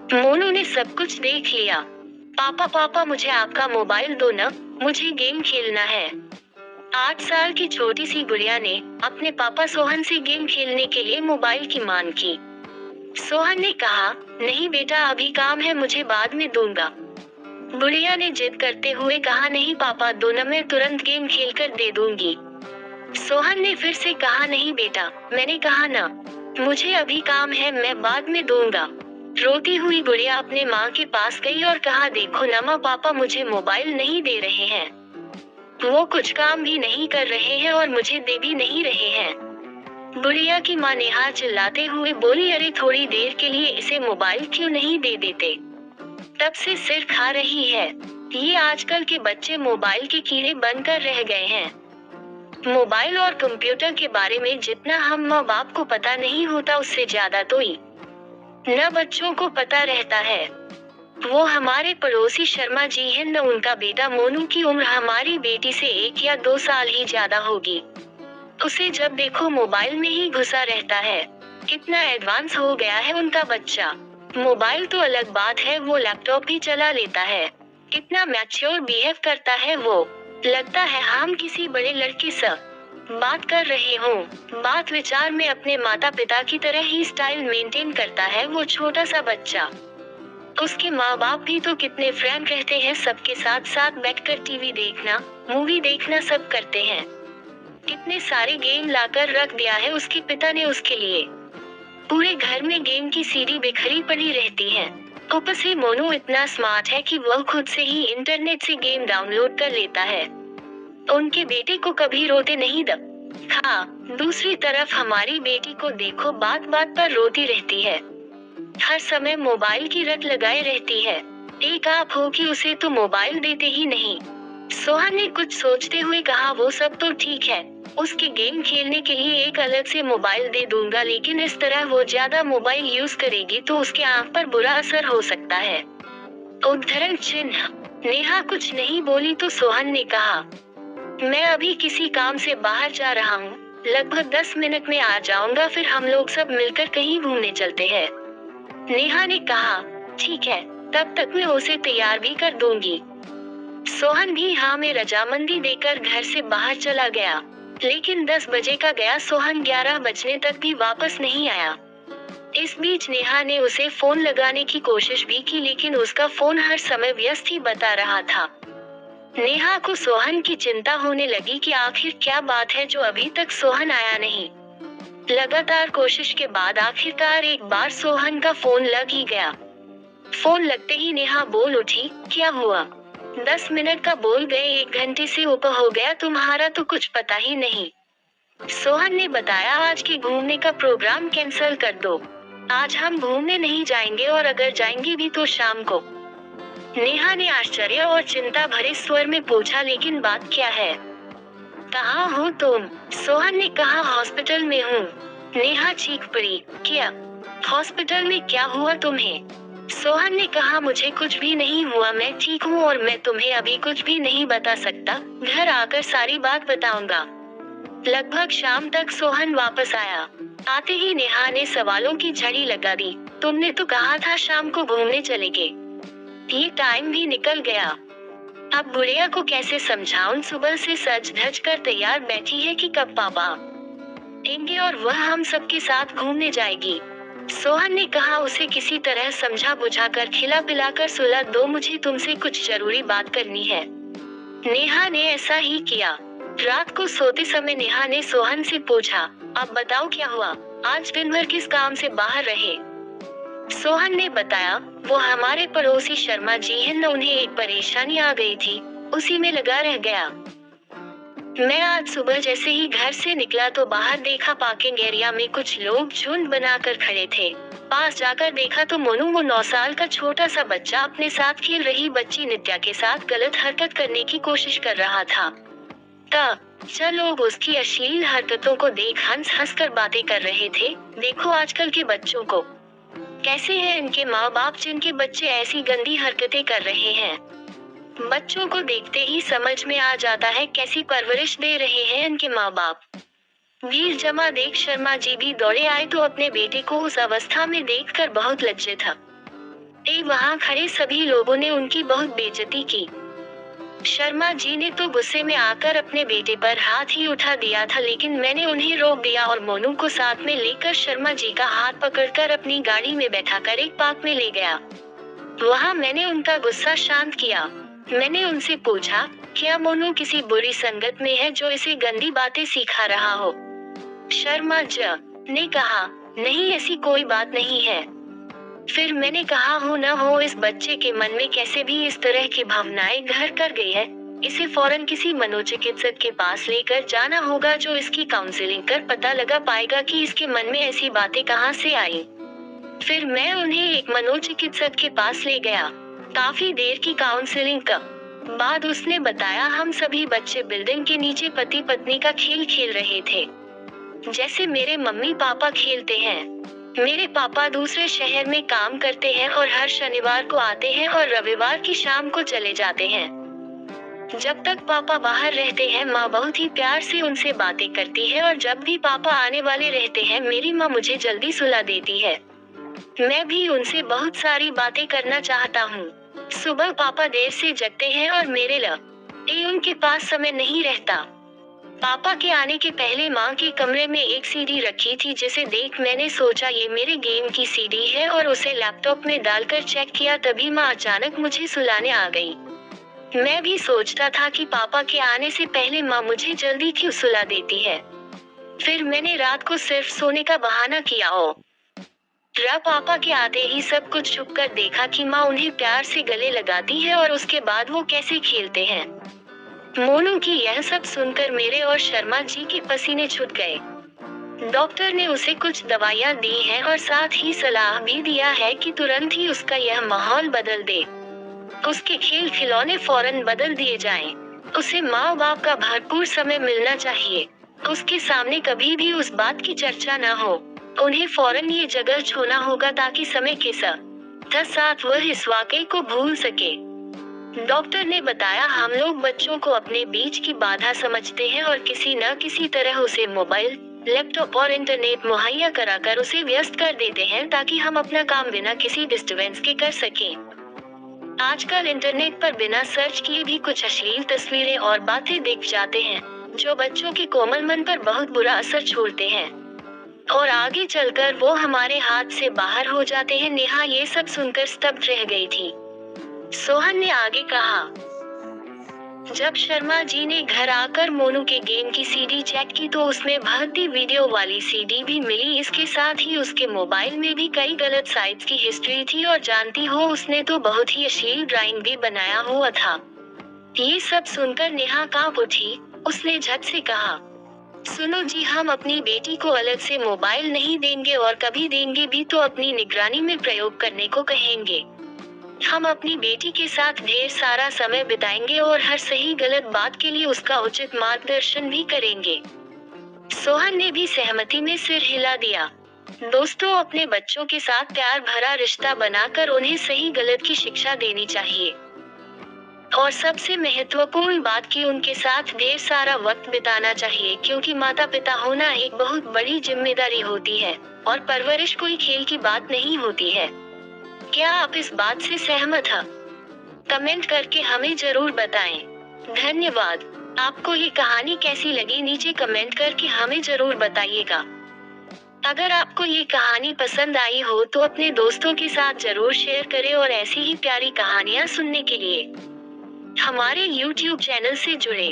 मोनू ने सब कुछ देख लिया। पापा पापा मुझे आपका मोबाइल दो ना, मुझे गेम खेलना है। 8 साल की छोटी सी गुड़िया ने अपने पापा सोहन से गेम खेलने के लिए मोबाइल की मांग की। सोहन ने कहा, नहीं बेटा अभी काम है, मुझे बाद में दूंगा। गुड़िया ने जिद करते हुए कहा, नहीं पापा दो ना, मैं तुरंत गेम खेलकर दे दूंगी। सोहन ने फिर से कहा, नहीं बेटा मैंने कहा ना, मुझे अभी काम है, मैं बाद में दूंगा। रोती हुई गुड़िया अपने माँ के पास गई और कहा, देखो ना माँ, पापा मुझे मोबाइल नहीं दे रहे हैं। वो कुछ काम भी नहीं कर रहे हैं और मुझे दे भी नहीं रहे हैं। गुड़िया की माँ नेहा चिल्लाते हुए बोली, अरे थोड़ी देर के लिए इसे मोबाइल क्यों नहीं दे देते, तब से सिर खा रही है। ये आजकल के बच्चे मोबाइल के कीड़े बनकर रह गए हैं। मोबाइल और कंप्यूटर के बारे में जितना हम माँ बाप को पता नहीं होता, उससे ज्यादा तो न बच्चों को पता रहता है। वो हमारे पड़ोसी शर्मा जी हैं, न उनका बेटा मोनू की उम्र हमारी बेटी से 1 या 2 साल ही ज्यादा होगी। उसे जब देखो मोबाइल में ही घुसा रहता है। कितना एडवांस हो गया है उनका बच्चा। मोबाइल तो अलग बात है, वो लैपटॉप भी चला लेता है। कितना मैच्योर बिहेव करता है वो। लगता है हम किसी बड़े लड़के से बात कर रहे हों। बात विचार में अपने माता पिता की तरह ही स्टाइल मेंटेन करता है वो छोटा सा बच्चा। उसके माँ बाप भी तो कितने फ्रैंक रहते हैं, सबके साथ साथ बैठकर टीवी देखना, मूवी देखना सब करते हैं। कितने सारे गेम लाकर रख दिया है उसके पिता ने उसके लिए। पूरे घर में गेम की सीडी बिखरी पड़ी रहती है। ऊपर से मोनू इतना स्मार्ट है कि वह खुद से ही इंटरनेट से गेम डाउनलोड कर लेता है। उनके बेटे को कभी रोते नहीं देखा। दूसरी तरफ हमारी बेटी को देखो, बात बात पर रोती रहती है। हर समय मोबाइल की रट लगाए रहती है। एक आप हो कि उसे तो मोबाइल देते ही नहीं। सोहन ने कुछ सोचते हुए कहा, वो सब तो ठीक है, उसके गेम खेलने के लिए एक अलग से मोबाइल दे दूंगा, लेकिन इस तरह वो ज्यादा मोबाइल यूज करेगी तो उसके आंख पर बुरा असर हो सकता है। उद्धरण चिन्ह। नेहा कुछ नहीं बोली तो सोहन ने कहा, मैं अभी किसी काम से बाहर जा रहा हूँ, लगभग 10 मिनट में आ जाऊंगा, फिर हम लोग सब मिलकर कहीं घूमने चलते हैं। नेहा ने कहा, ठीक है, तब तक मैं उसे तैयार भी कर दूंगी। सोहन भी हाँ में रजामंदी देकर घर से बाहर चला गया, लेकिन 10 बजे का गया सोहन 11 बजने तक भी वापस नहीं आया। इस बीच नेहा ने उसे फोन लगाने की कोशिश भी की, लेकिन उसका फोन हर समय व्यस्त ही बता रहा था। नेहा को सोहन की चिंता होने लगी कि आखिर क्या बात है जो अभी तक सोहन आया नहीं। लगातार कोशिश के बाद आखिरकार एक बार सोहन का फोन लग ही गया। फोन लगते ही नेहा बोल उठी, क्या हुआ? 10 मिनट का बोल गए, 1 घंटे से ऊपर हो गया, तुम्हारा तो कुछ पता ही नहीं। सोहन ने बताया, आज के घूमने का प्रोग्राम कैंसिल कर दो। आज हम घूमने नहीं जाएंगे, और अगर जाएंगे भी तो शाम को। नेहा ने आश्चर्य और चिंता भरे स्वर में पूछा, लेकिन बात क्या है? कहाँ हो तुम? सोहन ने कहा, हॉस्पिटल में हूँ। नेहा चीख पड़ी, क्या? हॉस्पिटल में क्या हुआ तुम्हें? सोहन ने कहा, मुझे कुछ भी नहीं हुआ, मैं ठीक हूँ और मैं तुम्हें अभी कुछ भी नहीं बता सकता, घर आकर सारी बात बताऊंगा। लगभग शाम तक सोहन वापस आया। आते ही नेहा ने सवालों की झड़ी लगा दी, तुमने तो कहा था शाम को घूमने चलेंगे, ये टाइम भी निकल गया। अब गुड़िया को कैसे समझाऊं, सुबह से सज धज कर तैयार बैठी है कि कब पापा आएंगे और वह हम सबके साथ घूमने जाएगी। सोहन ने कहा, उसे किसी तरह समझा बुझाकर खिला पिलाकर सुला दो, मुझे तुमसे कुछ जरूरी बात करनी है। नेहा ने ऐसा ही किया। रात को सोते समय नेहा ने सोहन से पूछा, अब बताओ क्या हुआ, आज दिन भर किस काम से बाहर रहे? सोहन ने बताया, वो हमारे पड़ोसी शर्मा जी हैं, न उन्हें एक परेशानी आ गई थी, उसी में लगा रह गया। मैं आज सुबह जैसे ही घर से निकला तो बाहर देखा, पार्किंग एरिया में कुछ लोग झुंड बनाकर खड़े थे। पास जाकर देखा तो मोनू, वो 9 साल का छोटा सा बच्चा, अपने साथ खेल रही बच्ची नित्या के साथ गलत हरकत करने की कोशिश कर रहा था। लोग उसकी अश्लील हरकतों को देख हंस हंस कर बातें कर रहे थे। देखो आजकल के बच्चों को कैसे हैं इनके माँ बाप, जिनके बच्चे ऐसी गंदी हरकतें कर रहे हैं। बच्चों को देखते ही समझ में आ जाता है कैसी परवरिश दे रहे हैं इनके माँ बाप। भीड़ जमा देख शर्मा जी भी दौड़े आए तो अपने बेटे को उस अवस्था में देखकर बहुत लज्जित था। वहाँ खड़े सभी लोगों ने उनकी बहुत बेइज्जती की। शर्मा जी ने तो गुस्से में आकर अपने बेटे पर हाथ ही उठा दिया था, लेकिन मैंने उन्हें रोक दिया और मोनू को साथ में लेकर शर्मा जी का हाथ पकड़कर अपनी गाड़ी में बैठाकर एक पार्क में ले गया। वहाँ मैंने उनका गुस्सा शांत किया। मैंने उनसे पूछा, क्या मोनू किसी बुरी संगत में है जो इसे गंदी बातें सिखा रहा हो? शर्मा जी ने कहा, नहीं, ऐसी कोई बात नहीं है। फिर मैंने कहा, हो न हो इस बच्चे के मन में कैसे भी इस तरह की भावनाएं घर कर गई है। इसे फौरन किसी मनोचिकित्सक के पास लेकर जाना होगा जो इसकी काउंसलिंग कर पता लगा पाएगा कि इसके मन में ऐसी बातें कहां से आई। फिर मैं उन्हें एक मनोचिकित्सक के पास ले गया। काफी देर की काउंसलिंग का बाद उसने बताया, हम सभी बच्चे बिल्डिंग के नीचे पति पत्नी का खेल खेल रहे थे, जैसे मेरे मम्मी पापा खेलते हैं। मेरे पापा दूसरे शहर में काम करते हैं और हर शनिवार को आते हैं और रविवार की शाम को चले जाते हैं। जब तक पापा बाहर रहते हैं माँ बहुत ही प्यार से उनसे बातें करती है और जब भी पापा आने वाले रहते हैं मेरी माँ मुझे जल्दी सुला देती है। मैं भी उनसे बहुत सारी बातें करना चाहता हूँ। सुबह पापा देर से जगते हैं और मेरे लिए उनके पास समय नहीं रहता। पापा के आने के पहले माँ के कमरे में एक सीडी रखी थी, जिसे देख मैंने सोचा ये मेरे गेम की सीडी है और उसे लैपटॉप में डालकर चेक किया, तभी माँ अचानक मुझे सुलाने आ गई। मैं भी सोचता था कि पापा के आने से पहले माँ मुझे जल्दी क्यों सुला देती है। फिर मैंने रात को सिर्फ सोने का बहाना किया और पापा के आते ही सब कुछ छुप कर देखा कि माँ उन्हें प्यार से गले लगाती है और उसके बाद वो कैसे खेलते हैं। मोनू की यह सब सुनकर मेरे और शर्मा जी के पसीने छूट गए। डॉक्टर ने उसे कुछ दवाइयाँ दी हैं और साथ ही सलाह भी दिया है कि तुरंत ही उसका यह माहौल बदल दे। उसके खेल खिलौने फौरन बदल दिए जाएं। उसे माँ बाप का भरपूर समय मिलना चाहिए। उसके सामने कभी भी उस बात की चर्चा न हो। उन्हें फौरन ये जगह छोड़ना होगा ताकि समय के साथ वह इस वाकई को भूल सके। डॉक्टर ने बताया, हम लोग बच्चों को अपने बीच की बाधा समझते हैं और किसी न किसी तरह उसे मोबाइल, लैपटॉप और इंटरनेट मुहैया कराकर उसे व्यस्त कर देते हैं ताकि हम अपना काम बिना किसी डिस्टर्बेंस के कर सकें। आजकल इंटरनेट पर बिना सर्च किए भी कुछ अश्लील तस्वीरें और बातें दिख जाते हैं जो बच्चों के कोमल मन पर बहुत बुरा असर छोड़ते हैं और आगे चलकर वो हमारे हाथ से बाहर हो जाते हैं। नेहा ये सब सुनकर स्तब्ध रह गई थी। सोहन ने आगे कहा, जब शर्मा जी ने घर आकर मोनू के गेम की सीडी चेक की तो उसमें भर्ती वीडियो वाली सीडी भी मिली। इसके साथ ही उसके मोबाइल में भी कई गलत साइट्स की हिस्ट्री थी और जानती हो उसने तो बहुत ही अश्लील ड्राइंग भी बनाया हुआ था। ये सब सुनकर नेहा कांप उठी। उसने झट से कहा, सुनो जी, हम अपनी बेटी को अलग से मोबाइल नहीं देंगे और कभी देंगे भी तो अपनी निगरानी में प्रयोग करने को कहेंगे। हम अपनी बेटी के साथ ढेर सारा समय बिताएंगे और हर सही गलत बात के लिए उसका उचित मार्गदर्शन भी करेंगे। सोहन ने भी सहमति में सिर हिला दिया। दोस्तों, अपने बच्चों के साथ प्यार भरा रिश्ता बनाकर उन्हें सही गलत की शिक्षा देनी चाहिए और सबसे महत्वपूर्ण बात कि उनके साथ ढेर सारा वक्त बिताना चाहिए, क्योंकि माता पिता होना एक बहुत बड़ी जिम्मेदारी होती है और परवरिश कोई खेल की बात नहीं होती है। क्या आप इस बात से सहमत हैं? कमेंट करके हमें जरूर बताएं। धन्यवाद। आपको ये कहानी कैसी लगी नीचे कमेंट करके हमें जरूर बताइएगा। अगर आपको ये कहानी पसंद आई हो तो अपने दोस्तों के साथ जरूर शेयर करें और ऐसी ही प्यारी कहानियाँ सुनने के लिए हमारे YouTube चैनल से जुड़े।